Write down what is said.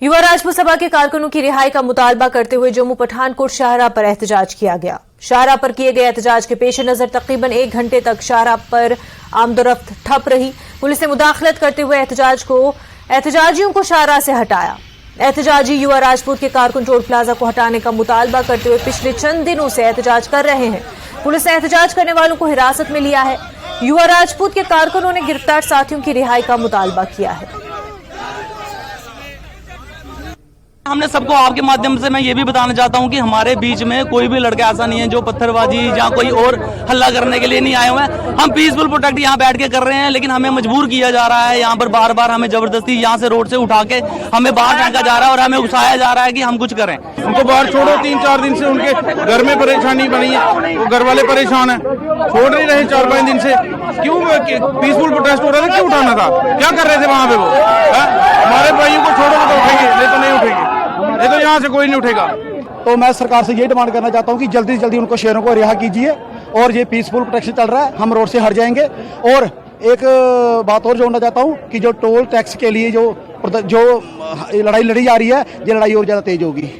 युवा राजपूत सभा के कारकुनों की रिहाई का मुतालबा करते हुए जम्मू पठानकोट शाहराह पर एहतजाज किया गया। शाहराह पर किए गए एहतजाज के पेश नजर तकरीबन 1 घंटे तक शाहराह पर आमदोरफ्त ठप रही। पुलिस ने मुदाखलत करते हुए एहतजाजियों को शाहराह से हटाया। एहतजाजी युवा राजपूत के कारकुन टोल प्लाजा को हटाने का मुतालबा करते हुए पिछले चंद दिनों से एहतजाज कर रहे हैं। पुलिस ने एहतजाज करने वालों को हिरासत में लिया है। युवा राजपूत के कारकुनों ने गिरफ्तार साथियों की रिहाई का मुतालबा किया है। हमने सबको आपके माध्यम से मैं ये भी बताना चाहता हूँ कि हमारे बीच में कोई भी लड़का ऐसा नहीं है जो पत्थरबाजी या कोई और हल्ला करने के लिए नहीं आए हुए हैं। हम पीसफुल प्रोटेक्ट यहाँ बैठ के कर रहे हैं, लेकिन हमें मजबूर किया जा रहा है। यहाँ पर बार बार हमें जबरदस्ती यहाँ से रोड से उठा के हमें बाहर फेंका जा रहा है और हमें उकसाया जा रहा है कि हम कुछ करें। उनको बाहर छोड़ो। 3-4 दिन से उनके घर में परेशानी बनी है, वो घर वाले परेशान है, छोड़ नहीं रहे 4-5 दिन से। क्यों पीसफुल प्रोटेस्ट हो रहा था, क्यों उठाना था, क्या कर रहे थे वहाँ पे वो? हमारे भाइयों को छोड़ो तो उठेंगे, नहीं तो नहीं उठेंगे, नहीं तो यहाँ से कोई नहीं उठेगा। तो मैं सरकार से ये डिमांड करना चाहता हूँ कि जल्दी से जल्दी उनको शेरों को रिहा कीजिए और ये पीसफुल प्रोटेक्शन चल रहा है, हम रोड से हट जाएंगे। और एक बात और जोड़ना चाहता हूँ कि जो टोल टैक्स के लिए जो लड़ाई लड़ी जा रही है, ये लड़ाई और ज़्यादा तेज होगी।